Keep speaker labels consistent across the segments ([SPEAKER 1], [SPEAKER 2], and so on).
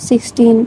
[SPEAKER 1] 16।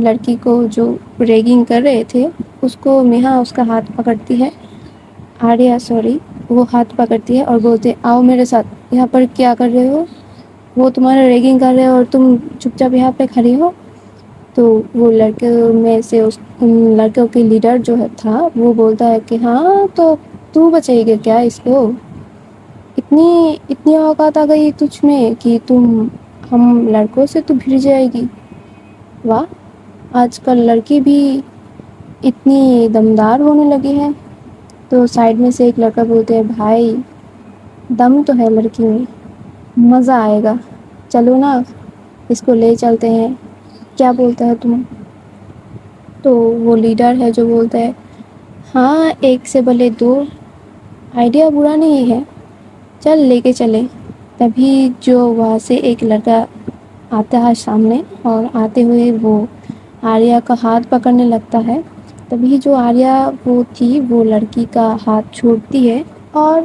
[SPEAKER 1] لڑکی کو جو ریگنگ کر رہے تھے اس کو میہا اس کا ہاتھ پکڑتی ہے، آریہ سوری، وہ ہاتھ پکڑتی ہے اور بولتے آؤ میرے ساتھ، یہاں پر کیا کر رہے ہو، وہ تمہارا ریگنگ کر رہے ہو اور تم چپ چاپ یہاں پہ کھڑی ہو۔ تو وہ لڑکوں میں سے ان لڑکوں کے لیڈر جو تھا وہ بولتا ہے کہ ہاں تو بچائے گا کیا اس کو، اتنی اوقات آ گئی تجھ میں کہ تم ہم لڑکوں سے تو بھڑ جائے گی۔ واہ، آج کل لڑکی بھی اتنی دمدار ہونے لگی ہے۔ تو سائیڈ میں سے ایک لڑکا بولتے ہیں بھائی دم تو ہے لڑکی میں، مزہ آئے گا، چلو نا اس کو لے چلتے ہیں، کیا بولتا ہے تم؟ تو وہ لیڈر ہے جو بولتا ہے ہاں ایک سے بھلے دو، آئیڈیا برا نہیں ہے، چل لے کے چلے۔ تبھی جو وہاں سے ایک لڑکا آتا ہے سامنے اور آتے ہوئے وہ آریہ کا ہاتھ پکڑنے لگتا ہے۔ تبھی جو آریہ وہ تھی وہ لڑکی کا ہاتھ چھوڑتی ہے اور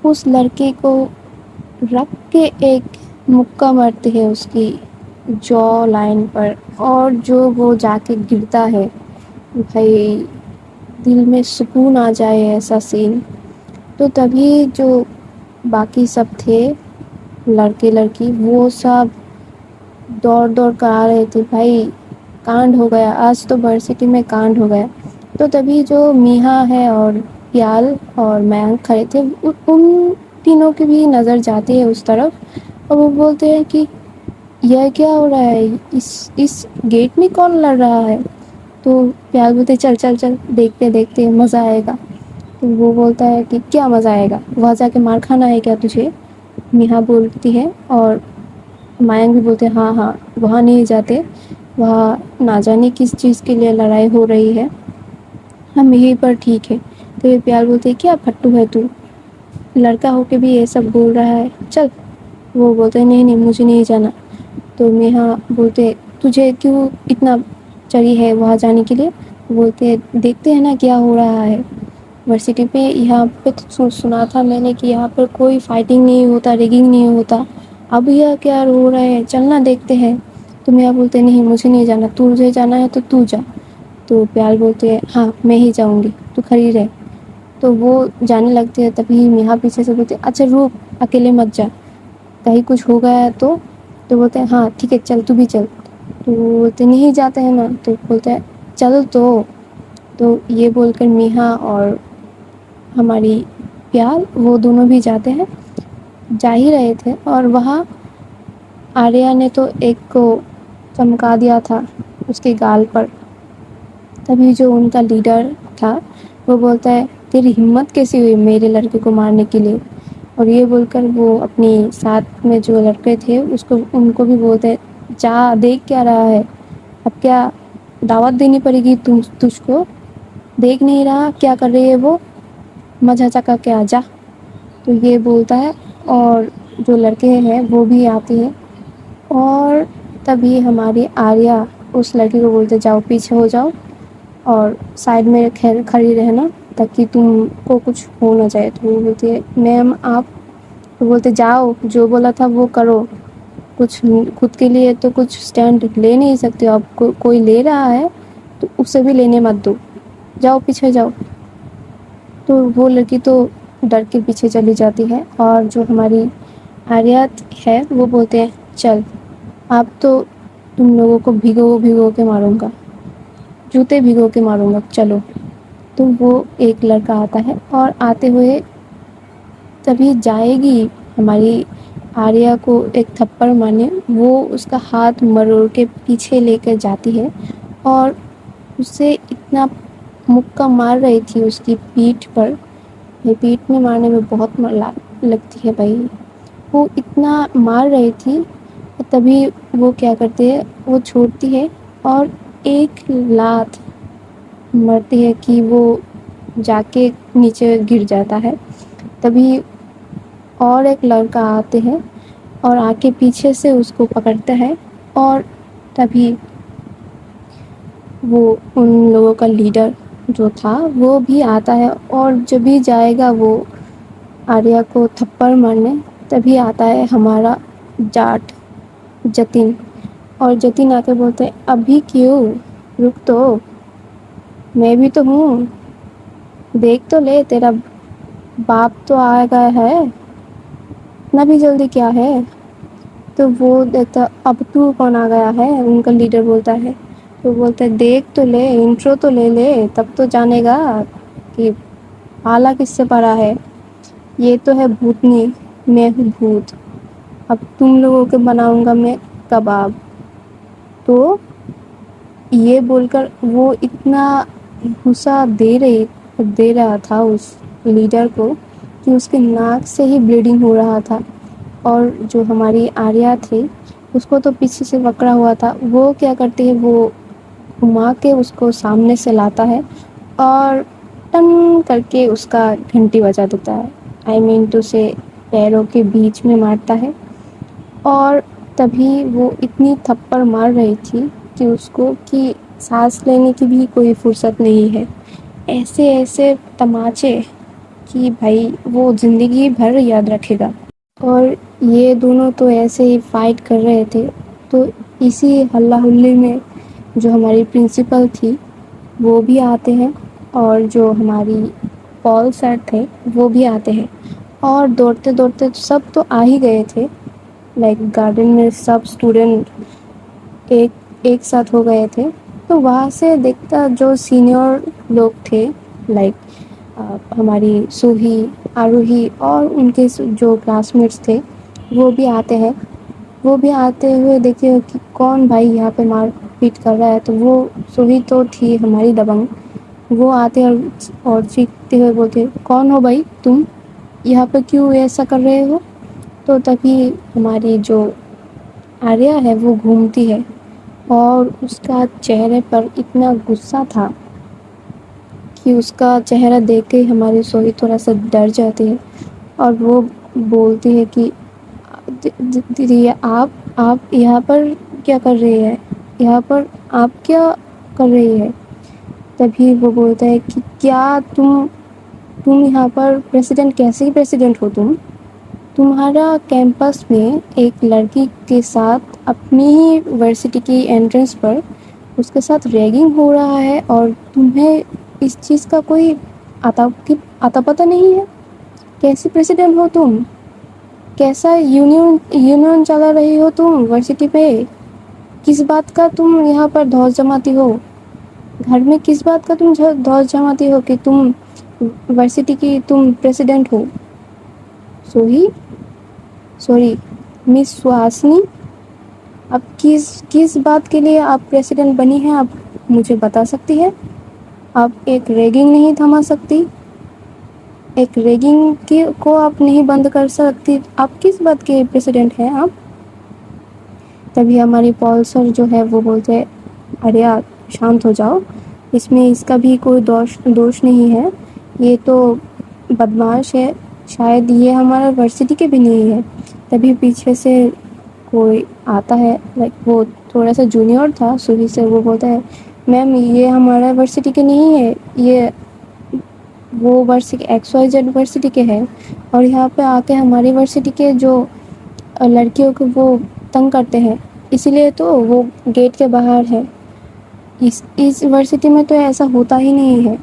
[SPEAKER 1] اس لڑکے کو رکھ کے ایک مکہ مارتی ہے اس کی جو لائن پر، اور جو وہ جا کے گرتا ہے، بھائی دل میں سکون آ جائے ایسا سین۔ تو تبھی جو باقی سب تھے لڑکے لڑکی وہ سب دوڑ دوڑ کر آ رہے تھے، بھائی کانڈ ہو گیا آج تو ورسٹی میں، کانڈ ہو گیا۔ تو تبھی جو میہا ہے اور پیال اور میانک کھڑے تھے ان تینوں کی بھی نظر جاتی ہے اس طرف اور وہ بولتے ہیں کہ یہ کیا ہو رہا ہے، اس گیٹ میں کون لڑ رہا ہے؟ تو پیال بولتے چل چل چل دیکھتے دیکھتے مزہ آئے گا۔ تو وہ بولتا ہے کہ کیا مزہ آئے گا، وہاں جا کے مار کھانا ہے کیا تجھے؟ میہا بولتی ہے اور میانک بھی بولتے ہیں ہاں ہاں وہاں نہیں جاتے، وہاں نہ جانے کس چیز کے لیے لڑائی ہو رہی ہے، ہم یہیں پر ٹھیک ہے۔ تو یہ پیال بولتے کیا پھٹو ہے تو، لڑکا ہو کے بھی یہ سب بول رہا ہے، چل۔ وہ بولتے نہیں نہیں مجھے نہیں جانا۔ تو میہا بولتے تجھے کیوں اتنا چڑی ہے وہاں جانے کے لیے؟ بولتے دیکھتے ہیں نا کیا ہو رہا ہے یونیورسٹی پہ، یہاں پہ تو سنا تھا میں نے کہ یہاں پر کوئی فائٹنگ نہیں ہوتا، ریگنگ نہیں ہوتا، اب یہ کیا ہو رہا ہے، چلنا دیکھتے ہیں۔ تو میہا بولتے نہیں مجھے نہیں جانا، تجھے جانا ہے تو تو جا۔ تو پیال بولتے ہیں ہاں میں ہی جاؤں گی، تو کھڑی رہ۔ تو وہ جانے لگتے ہیں، تبھی میہا پیچھے سے بولتے اچھا رک اکیلے مت جا، کہیں کچھ ہو گیا ہے تو بولتے ہیں ہاں ٹھیک ہے چل تو بھی چل۔ تو وہ بولتے نہیں جاتے ہیں نا، تو بولتے ہیں چل تو یہ بول کر میہا اور ہماری پیال وہ دونوں بھی جاتے ہیں، جا ہی رہے تھے اور وہاں آریہ نے تو ایک کو چمکا دیا تھا اس کے گال پر۔ تبھی جو ان کا لیڈر تھا وہ بولتا ہے تیری ہمت کیسی ہوئی میرے لڑکے کو مارنے کے لیے؟ اور یہ بول کر وہ اپنی ساتھ میں جو لڑکے تھے ان کو بھی بولتے جا دیکھ کیا رہا ہے، اب کیا دعوت دینی پڑے گی تجھ کو، دیکھ نہیں رہا کیا کر رہی ہے وہ، مجھا چکا کے آ جا۔ تو یہ بولتا ہے اور جو لڑکے ہیں وہ بھی آتے ہیں اور تبھی ہماری آریہ اس لڑکی کو بولتے جاؤ پیچھے ہو جاؤ اور سائڈ میں کھڑی رہنا تاکہ تم کو کچھ ہو نہ جائے۔ تو وہ بولتی ہے میم آپ، تو بولتے جاؤ جو بولا تھا وہ کرو، کچھ خود کے لیے تو کچھ اسٹینڈ لے نہیں سکتے ہو، اب کوئی لے رہا ہے تو اسے بھی لینے مت دو، جاؤ پیچھے جاؤ۔ تو وہ لڑکی تو ڈر کے پیچھے چلی جاتی ہے اور جو ہماری آریہ ہے وہ بولتے ہیں چل اب تو تم لوگوں کو بھگو کے ماروں گا، جوتے بھگو کے ماروں گا، چلو۔ تو وہ ایک لڑکا آتا ہے اور آتے ہوئے تبھی جائے گی ہماری آریہ کو ایک تھپڑ مارنے، وہ اس کا ہاتھ مروڑ کے پیچھے لے کر جاتی ہے اور اسے اتنا مکہ مار رہی تھی اس کی پیٹھ پر، پیٹھ میں مارنے میں بہت لگتی ہے بھائی، وہ اتنا مار رہی تھی۔ تبھی وہ کیا کرتے ہیں، وہ چھوڑتی ہے اور ایک لات مرتی ہے کہ وہ جا کے نیچے گر جاتا ہے۔ تبھی اور ایک لڑکا آتے ہیں اور آ کے پیچھے سے اس کو پکڑتا ہے اور تبھی وہ ان لوگوں کا لیڈر جو تھا وہ بھی آتا ہے اور جب بھی جائے گا وہ آریہ کو تھپڑ مارنے، تبھی آتا ہے ہمارا جاٹ جتن اور جتن آ کے بولتے ہیں ابھی کیوں، رک تو، میں بھی تو ہوں، دیکھ تو لے تیرا باپ تو آ گیا ہے، اتنا بھی جلدی کیا ہے؟ تو وہ دیکھتا اب تو کون آ گیا ہے، ان کا لیڈر بولتا ہے، تو بولتا ہے دیکھ تو لے، انٹرو تو لے لے، تب تو جانے گا کہ آلہ کس سے پڑا ہے، یہ تو ہے بھوتنی، میں ہوں بھوت، اب تم لوگوں کے بناؤں گا میں کباب۔ تو یہ بول کر وہ اتنا غصہ دے رہا تھا اس لیڈر کو کہ اس کے ناک سے ہی بلیڈنگ ہو رہا تھا، اور جو ہماری آریہ تھی اس کو تو پیچھے سے پکڑا ہوا تھا، وہ کیا کرتی ہے، وہ گھما کے اس کو سامنے سے لاتا ہے اور ٹن کر کے اس کا گھنٹی بجا دیتا ہے، آئی مین تو اسے پیروں کے بیچ میں مارتا ہے، اور تبھی وہ اتنی تھپڑ مار رہی تھی کہ اس کو کہ سانس لینے کی بھی کوئی فرصت نہیں ہے، ایسے ایسے تماچے کہ بھائی وہ زندگی بھر یاد رکھے گا۔ اور یہ دونوں تو ایسے ہی فائٹ کر رہے تھے، تو اسی ہلا ہلی میں جو ہماری پرنسپل تھی وہ بھی آتے ہیں، اور جو ہماری پال سر تھے وہ بھی آتے ہیں، اور دوڑتے دوڑتے سب تو آ ہی گئے تھے، لائک گارڈن میں سب اسٹوڈنٹ ایک ساتھ ہو گئے تھے، تو وہاں سے دیکھتا جو سینئر لوگ تھے، لائک ہماری سوہی، آروہی اور ان کے جو کلاس میٹس تھے وہ بھی آتے ہیں، وہ بھی آتے ہوئے دیکھے کہ کون بھائی یہاں پہ مار پیٹ کر رہا ہے، تو وہ سوہی تو تھی ہماری دبنگ، وہ آتے اور چیختے ہوئے بولتے کون ہو بھائی تم، یہاں پہ کیوں ایسا کر رہے ہو؟ تو تبھی ہماری جو آریہ ہے وہ گھومتی ہے، اور اس کا چہرے پر اتنا غصہ تھا کہ اس کا چہرہ دیکھ کے ہماری سوہی تھوڑا سا ڈر جاتی ہے، اور وہ بولتی ہے کہ دیدی آپ یہاں پر کیا کر رہی ہے، یہاں پر آپ کیا کر رہی ہے؟ تبھی وہ بولتا ہے کہ کیا تم یہاں پر پریسیڈنٹ، کیسے ہی پریسیڈنٹ ہو تمہارا کیمپس میں ایک لڑکی کے ساتھ اپنی ہی یونیورسٹی کی انٹرنس پر اس کے ساتھ ریگنگ ہو رہا ہے، اور تمہیں اس چیز کا کوئی آتا پتہ نہیں ہے؟ کیسی پریسیڈنٹ ہو تم؟ کیسا یونین چلا رہی ہو تم یونیورسٹی پہ؟ کس بات کا تم یہاں پر دھوس جماتی ہو؟ گھر میں کس بات کا تم دھوس جماتی ہو کہ تم یونیورسٹی کی تم پریسیڈنٹ ہو؟ سوری مس سہاسنی، اب کس بات کے لیے آپ پریسیڈنٹ بنی ہیں، آپ مجھے بتا سکتی ہے؟ آپ ایک ریگنگ نہیں تھما سکتی، ایک ریگنگ کو آپ نہیں بند کر سکتی، آپ کس بات کے پریسیڈنٹ ہیں آپ؟ تبھی ہماری پال سر جو ہے وہ بولتے آریہ شانت ہو جاؤ، اس میں اس کا بھی کوئی دوش نہیں ہے، یہ تو بدمعاش ہے، شاید یہ ہمارا یونیورسٹی کے بھی نہیں ہے۔ تبھی پیچھے سے کوئی آتا ہے، لائک وہ تھوڑا سا جونیئر تھا سوہی سے، وہ بولتا ہے میم یہ ہمارا یونیورسٹی کے نہیں ہے، یہ وہ XYZ یونیورسٹی کے ہیں، اور یہاں پہ آ کے ہماری یونیورسٹی کے جو لڑکیوں کو وہ تنگ کرتے ہیں، اسی لیے تو وہ گیٹ کے باہر ہے، اس یونیورسٹی میں تو ایسا ہوتا ہی نہیں ہے،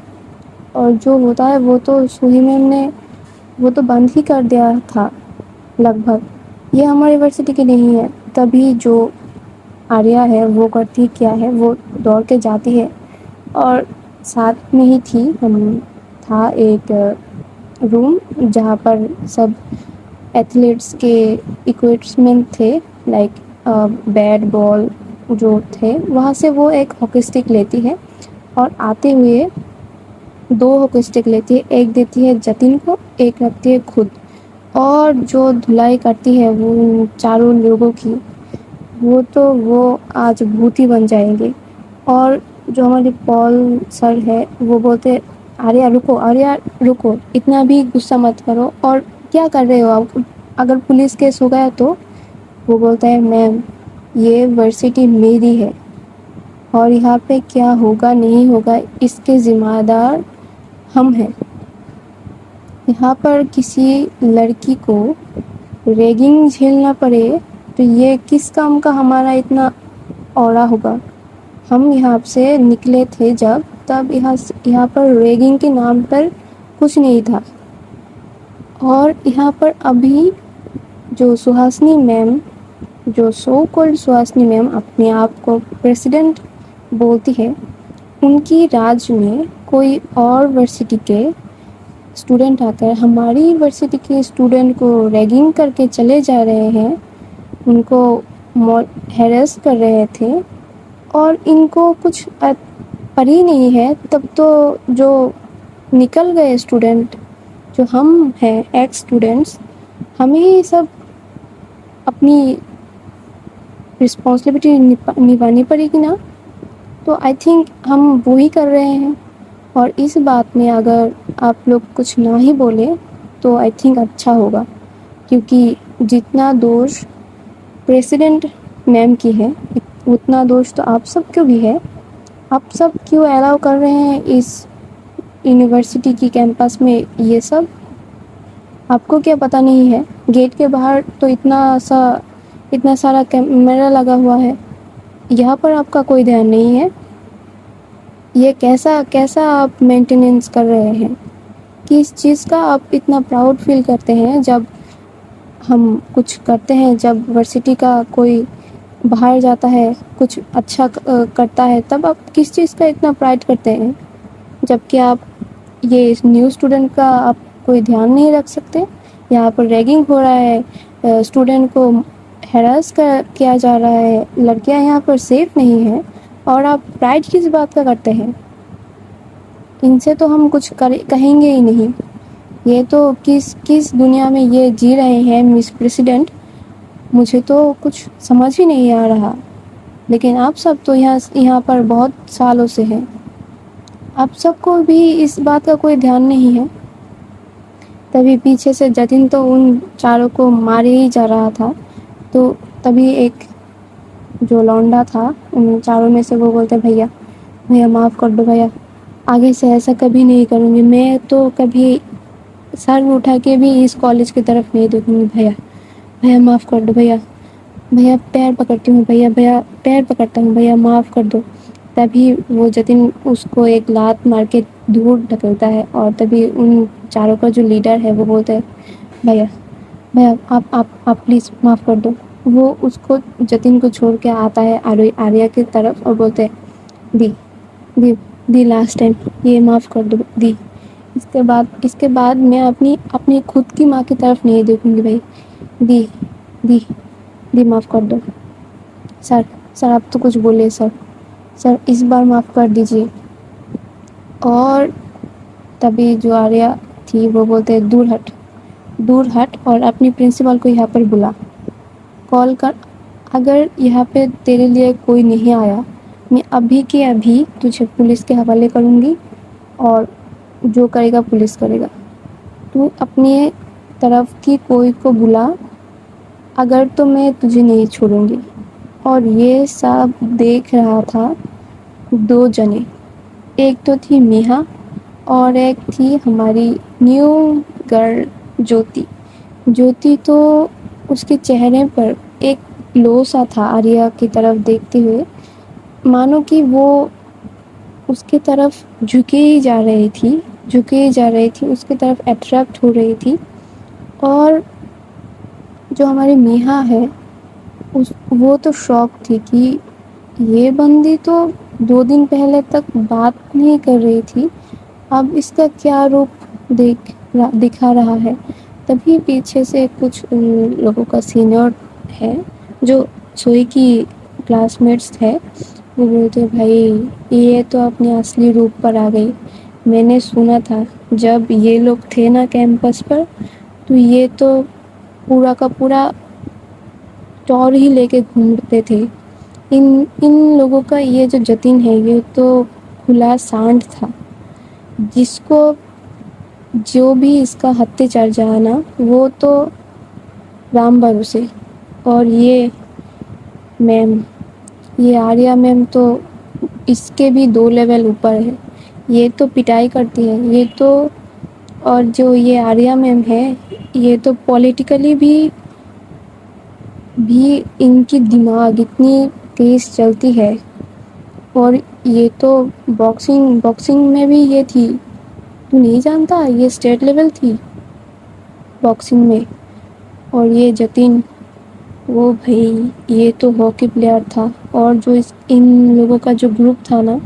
[SPEAKER 1] اور جو ہوتا ہے وہ تو سوہی میم نے وہ تو بند ہی کر دیا تھا لگ بھگ، یہ ہماری یونیورسٹی کی نہیں ہے۔ تبھی جو آریہ ہے وہ کرتی کیا ہے، وہ دوڑ کے جاتی ہے، اور ساتھ میں ہی تھا ایک روم جہاں پر سب ایتھلیٹس کے ایکوپمنٹ تھے، لائک بیٹ بال جو تھے، وہاں سے وہ ایک ہاکی اسٹک لیتی ہے، اور آتے ہوئے 2 ہاکی اسٹک لیتی ہے، ایک دیتی ہے جتن کو، ایک رکھتی ہے خود، اور جو دھلائی کرتی ہے وہ چاروں لوگوں کی، وہ آج بھوتی بن جائیں گے۔ اور جو ہمارے پال سر ہے وہ بولتے آریہ رکو، آریہ رکو، اتنا بھی غصہ مت کرو، اور کیا کر رہے ہو آپ، اگر پولیس کیس ہو گیا تو؟ وہ بولتا ہے میم یہ یونیورسٹی میری ہے، اور یہاں پہ کیا ہوگا نہیں ہوگا اس کے ذمہ دار ہم ہیں، یہاں پر کسی لڑکی کو ریگنگ جھیلنا پڑے تو یہ کس کام کا ہمارا اتنا اورا ہوگا. ہم یہاں سے نکلے تھے جب تب یہاں پر ریگنگ کے نام پر کچھ نہیں تھا. اور یہاں پر ابھی جو سہاسنی میم، جو سو کالڈ سہاسنی میم اپنے آپ کو پریسیڈنٹ بولتی ہے، ان کی راج میں کوئی اور ورسٹی کے اسٹوڈنٹ آ کر ہماری یونیورسٹی کے اسٹوڈنٹ کو ریگنگ کر کے چلے جا رہے ہیں، ان کو ہیریس کر رہے تھے، اور ان کو کچھ پری نہیں ہے. تب تو جو نکل گئے اسٹوڈنٹ، جو ہم ہیں ایکس اسٹوڈنٹس، ہمیں سب اپنی رسپانسبلٹی نبھانی پڑے گی نا. تو آئی تھنک ہم وہی کر رہے ہیں. اور اس بات میں اگر آپ لوگ کچھ نہ ہی بولے تو آئی تھنک اچھا ہوگا، کیونکہ جتنا دوش پریسیڈنٹ میم کی ہے اتنا دوش تو آپ سب کو بھی ہے. آپ سب کیوں الاؤ کر رہے ہیں اس یونیورسٹی کی کیمپس میں یہ سب؟ آپ کو کیا پتہ نہیں ہے؟ گیٹ کے باہر تو اتنا سارا کیمرہ لگا ہوا ہے، یہاں پر آپ کا کوئی دھیان نہیں ہے. یہ کیسا آپ مینٹیننس کر رہے ہیں؟ کس چیز کا آپ اتنا پراؤڈ فیل کرتے ہیں؟ جب ہم کچھ کرتے ہیں، جب یونیورسٹی کا کوئی باہر جاتا ہے کچھ اچھا کرتا ہے، تب آپ کس چیز کا اتنا پرائڈ کرتے ہیں؟ جبکہ آپ یہ نیو اسٹوڈنٹ کا آپ کوئی دھیان نہیں رکھ سکتے. یہاں پر ریگنگ ہو رہا ہے، اسٹوڈنٹ کو ہراس کیا جا رہا ہے، لڑکیاں یہاں پر سیف نہیں ہیں، اور آپ پرائڈ کس بات کا کرتے ہیں؟ ان سے تو ہم کچھ کہیں گے ہی نہیں. یہ تو کس دنیا میں یہ جی رہے ہیں مس پریسیڈنٹ، مجھے تو کچھ سمجھ ہی نہیں آ رہا. لیکن آپ سب تو یہاں پر بہت سالوں سے ہیں، آپ سب کو بھی اس بات کا کوئی دھیان نہیں ہے. تبھی پیچھے سے جتن تو ان چاروں کو مار ہی جا رہا تھا، تو تبھی ایک جو لونڈا تھا ان چاروں میں سے وہ بولتے، بھیا معاف کر دو بھیا، آگے سے ایسا کبھی نہیں کروں گی. میں تو کبھی سر اٹھا کے بھی اس کالج کی طرف نہیں دیکھوں گی. بھیا معاف کر دو بھیا پیر پکڑتی ہوں، بھیا پیر پکڑتا ہوں، بھیا معاف کر دو. تبھی وہ جتن اس کو ایک لات مار کے دور ڈھکلتا ہے، اور تبھی ان چاروں کا جو لیڈر ہے وہ بولتا ہے، بھیا آپ پلیز معاف کر دو. وہ اس کو جتن کو چھوڑ کے آتا ہے آریہ کی طرف اور بولتے ہیں، دی لاسٹ ٹائم یہ معاف کر دو دی. اس کے بعد میں اپنی خود کی ماں کی طرف نہیں دیکھوں گی. بھائی دی معاف کر دو. سر آپ تو کچھ بولے سر اس بار معاف کر دیجیے. اور تبھی جو آریہ تھی وہ بولتے دور ہٹ اور اپنی پرنسپل کو یہاں پر بلا، کال کر. اگر یہاں پہ تیرے لیے کوئی نہیں آیا، میں ابھی کے ابھی تجھے پولیس کے حوالے کروں گی، اور جو کرے گا پولیس کرے گا. تو اپنی طرف کی کوئی کو بلا، اگر تو میں تجھے نہیں چھوڑوں گی. اور یہ سب دیکھ رہا تھا دو جنے، ایک تو تھی میہا اور ایک تھی ہماری نیو گرل جوتی. تو اس کے چہرے پر ایک گلو سا تھا آریہ کی طرف دیکھتے ہوئے، مانو کہ وہ اس کی طرف جھکے ہی جا رہی تھی، اس کی طرف اٹریکٹ ہو رہی تھی. اور جو ہماری میہا ہے وہ تو شاک تھی کہ یہ بندی تو 2 دن پہلے تک بات نہیں کر رہی تھی، اب اس کا کیا روپ دکھا رہا ہے. تبھی پیچھے سے کچھ لوگوں کا سینئر ہے جو سوئی کی کلاس میٹس تھے، وہ بولتے، بھائی یہ تو اپنے اصلی روپ پر آ گئی. میں نے سنا تھا جب یہ لوگ تھے نا کیمپس پر، تو یہ تو پورا کا پورا ٹور ہی لے کے گھومتے تھے. ان لوگوں کا یہ جو جتن ہے یہ تو کھلا سانڈ تھا، جس کو جو بھی اس کا ہتھے چڑھ جائے نا وہ تو رام بھروسے. اور یہ آریہ میم تو اس کے بھی 2 لیول اوپر ہے. یہ تو پٹائی کرتی ہے یہ تو. اور جو یہ آریہ میم ہے یہ تو پولیٹیکلی بھی ان کی دماغ اتنی تیز چلتی ہے، اور یہ تو باکسنگ میں بھی یہ تھی، تو نہیں جانتا یہ اسٹیٹ لیول تھی باکسنگ میں. اور یہ جتن، وہ بھائی یہ تو ہاکی پلیئر تھا. اور جو ان لوگوں کا جو گروپ تھا نا،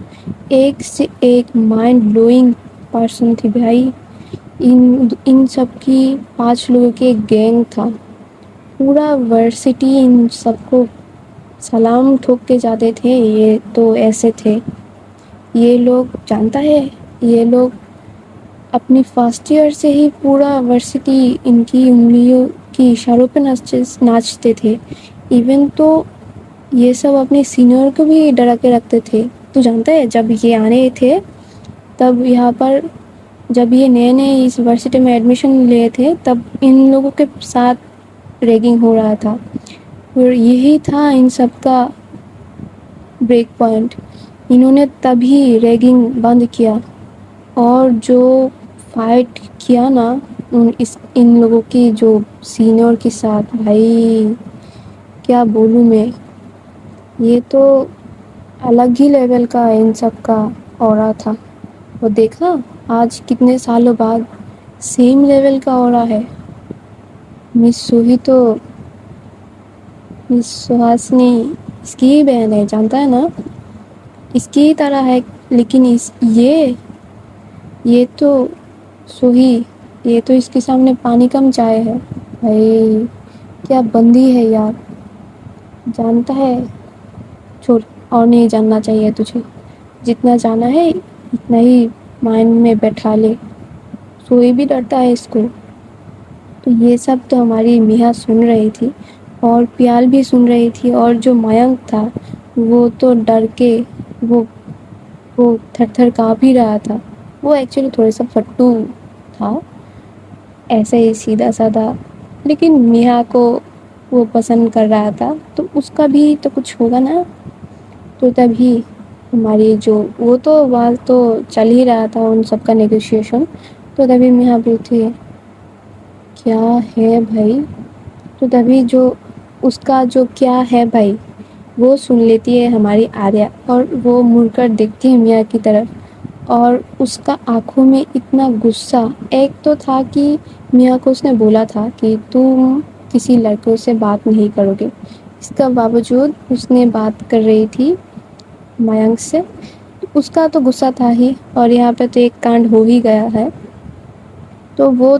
[SPEAKER 1] ایک سے ایک مائنڈ بلوئنگ پرسن تھی بھائی. ان سب کی 5 لوگوں کی ایک گینگ تھا. پورا ورسٹی ان سب کو سلام ٹھوک کے جاتے تھے. یہ تو ایسے تھے یہ لوگ، جانتا ہے یہ لوگ اپنی فرسٹ ایئر سے ہی پورا ورسٹی ان کی انگلیوں کی اشاروں پہ ناچتے تھے. ایون تو یہ سب اپنے سینئر کو بھی ڈرا کے رکھتے تھے. تو جانتا ہے جب یہ آنے تھے تب یہاں پر، جب یہ نئے نئے اس یونیورسٹی میں ایڈمیشن لیے تھے، تب ان لوگوں کے ساتھ ریگنگ ہو رہا تھا. اور یہی تھا ان سب کا بریک پوائنٹ. انہوں نے تبھی ریگنگ بند کیا، اور جو فائٹ کیا نا ان لوگوں کی جو سینئر کے ساتھ، بھائی کیا بولوں میں. یہ تو الگ ہی لیول کا ان سب کا اورا تھا. وہ دیکھا آج کتنے سالوں بعد سیم لیول کا اورا ہے. مس سوہی تو مس سہاسنی اس کی ہی بہن ہے، جانتا ہے نا، اس کی ہی طرح ہے. لیکن یہ تو سوہی، یہ تو اس کے سامنے پانی کم چائے ہے. بھائی کیا بندی ہے یار. جانتا ہے، چھوڑ، اور نہیں جاننا چاہیے تجھے. جتنا جانا ہے اتنا ہی مائنڈ میں بیٹھا لے. سوئی بھی ڈرتا ہے اس کو. تو یہ سب تو ہماری میہا سن رہی تھی، اور پیال بھی سن رہی تھی. اور جو میانک تھا وہ تو ڈر کے وہ تھر تھر کانپ ہی رہا تھا. وہ ایکچولی تھوڑا سا پھٹو تھا، ایسے ہی سیدھا سادھا، لیکن میہا کو وہ پسند کر رہا تھا، تو اس کا بھی تو کچھ ہوگا نا. تو تبھی ہماری جو وہ تو بات تو چل ہی رہا تھا ان سب کا نیگوشیشن. تو تبھی میہا بولتی ہے کیا ہے بھائی. تو تبھی جو اس کا جو کیا ہے بھائی وہ سن لیتی ہے ہماری آریہ، اور وہ مڑ کر دیکھتی ہے میاں کی طرف. اور اس کا آنکھوں میں اتنا غصہ. ایک تو تھا کہ میاں کو اس نے بولا تھا کہ تم کسی لڑکوں سے بات نہیں کرو گے، اس کا باوجود اس نے بات کر رہی تھی میانک سے. اس کا تو غصہ تھا ہی، اور یہاں پہ تو ایک کانڈ ہو ہی گیا ہے. تو وہ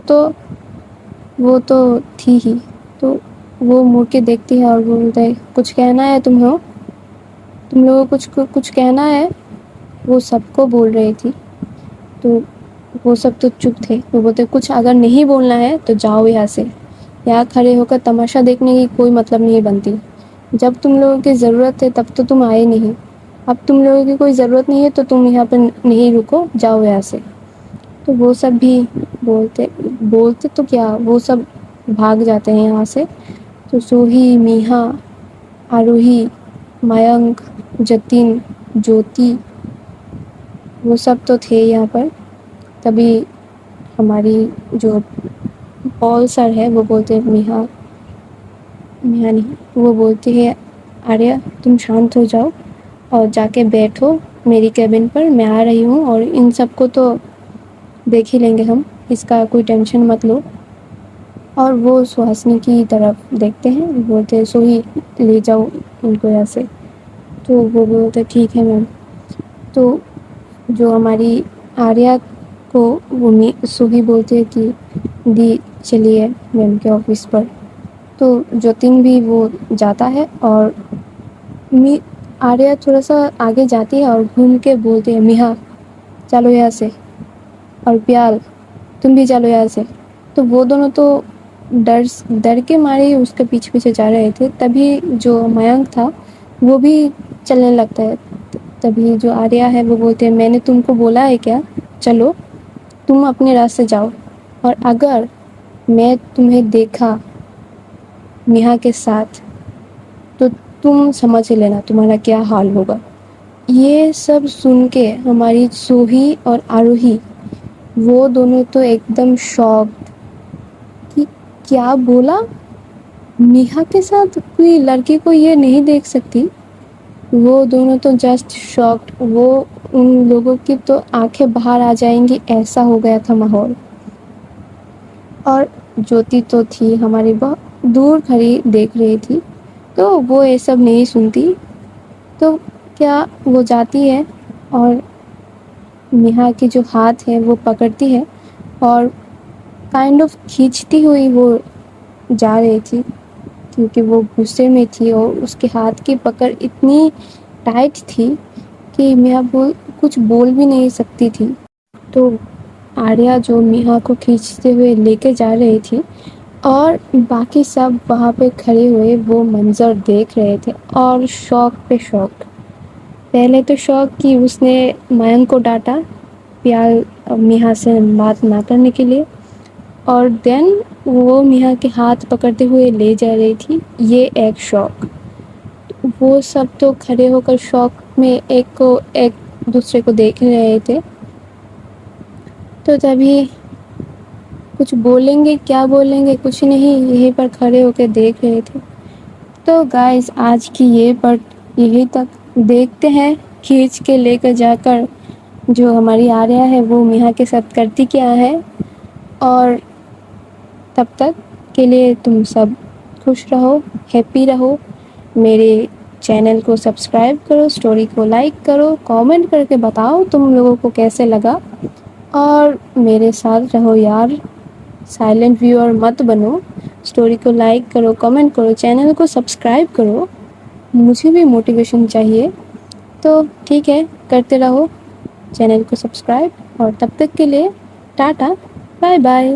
[SPEAKER 1] تو تھی ہی. تو وہ مڑ کے دیکھتی ہے اور بولتا ہے کچھ کہنا ہے تمہیں، تم لوگوں کو کچھ کہنا ہے. وہ سب کو بول رہی تھی. تو وہ سب تو چپ تھے. وہ بولتے کچھ اگر نہیں بولنا ہے تو جاؤ یہاں سے. یہاں کھڑے ہو کر تماشا دیکھنے کی کوئی مطلب نہیں بنتی. جب تم لوگوں کی ضرورت ہے تب تو تم آئے نہیں. اب تم لوگوں کی کوئی ضرورت نہیں ہے تو تم یہاں پہ نہیں رکو، جاؤ یہاں سے. تو وہ سب بھی بولتے تو کیا، وہ سب بھاگ جاتے ہیں یہاں سے. تو سوہی، میہا، آروہی، میانک، جتن، جوتی، وہ سب تو تھے یہاں پر. تبھی ہماری جو پال سر ہے وہ بولتے ہیں میہا نہیں، وہ بولتی ہے آریہ تم شانت ہو جاؤ اور جا کے بیٹھو میری کیبن پر، میں آ رہی ہوں. اور ان سب کو تو دیکھ ہی لیں گے ہم، اس کا کوئی ٹینشن مت لو. اور وہ سہاسنی کی طرف دیکھتے ہیں، بولتے ہیں سوہی لے جاؤ ان کو یہاں سے. تو وہ بولتے ٹھیک ہے میم. تو جو ہماری آریہ کو وہ سوہی بولتی ہے کہ دی چلیے میم کے آفس پر. تو جتن بھی وہ جاتا ہے، اور آریہ تھوڑا سا آگے جاتی ہے اور گھوم کے بولتی ہے میہا چلو یہاں سے، اور پیال تم بھی چلو یہاں سے. تو وہ دونوں تو ڈر کے مارے ہی اس کے پیچھے پیچھے جا رہے تھے. تبھی جو میانک تھا وہ بھی چلنے لگتا ہے. تبھی جو آریہ ہے وہ بولتے ہیں میں نے تم کو بولا ہے کیا، چلو تم اپنے راستے جاؤ، اور اگر میں تمہیں دیکھا میہا کے ساتھ تو تم سمجھ لینا تمہارا کیا حال ہوگا. یہ سب سن کے ہماری سوہی اور آروہی وہ دونوں تو ایک دم شاکڈ کہ کیا بولا، میہا کے ساتھ کوئی لڑکی کو یہ نہیں دیکھ سکتی. وہ دونوں تو جسٹ شاکڈ، وہ ان لوگوں کی تو آنکھیں باہر آ جائیں گی، ایسا ہو گیا تھا ماحول۔ اور جوتی تو تھی ہماری بہت دور کھڑی دیکھ رہی تھی، تو وہ یہ سب نہیں سنتی، تو کیا وہ جاتی ہے اور نیہا کی جو ہاتھ ہے وہ پکڑتی ہے اور کائنڈ آف کھینچتی ہوئی وہ جا رہی تھی، کیونکہ وہ غصے میں تھی اور اس کے ہاتھ کی پکڑ اتنی ٹائٹ تھی کہ نیہا کچھ بول بھی نہیں سکتی تھی۔ تو آریہ جو نیہا کو کھینچتے ہوئے لے کے جا رہی تھی اور باقی سب وہاں پہ کھڑے ہوئے وہ منظر دیکھ رہے تھے اور شوق پہ شوق۔ پہلے تو شوق کہ اس نے میانک کو ڈانٹا پیار نیہا سے بات نہ کرنے کے لیے، اور دین وہ نیہا کے ہاتھ پکڑتے ہوئے لے جا رہی تھی، یہ ایک شوق۔ وہ سب تو کھڑے ہو کر شوق میں ایک دوسرے کو دیکھ رہے تھے، تو تبھی کچھ بولیں گے، کیا بولیں گے، کچھ نہیں، یہیں پر کھڑے ہو کے دیکھ رہے تھے۔ تو گائز آج کی یہ پارٹ یہی تک، دیکھتے ہیں کھینچ کے لے کر جا کر جو ہماری آریہ ہے وہ نیہا کے ساتھ کرتی کیا ہے، اور تب تک کے لیے تم سب خوش رہو، ہیپی رہو، میرے چینل کو سبسکرائب کرو، اسٹوری کو لائک کرو، کامنٹ کر کے بتاؤ تم لوگوں کو کیسے لگا، اور میرے ساتھ رہو یار، سائلنٹ ویور مت بنو، اسٹوری کو لائک کرو، کمنٹ کرو، چینل کو سبسکرائب کرو، مجھے بھی موٹیویشن چاہیے۔ تو ٹھیک ہے، کرتے رہو چینل کو سبسکرائب، اور تب تک کے لیے ٹاٹا، بائے بائے۔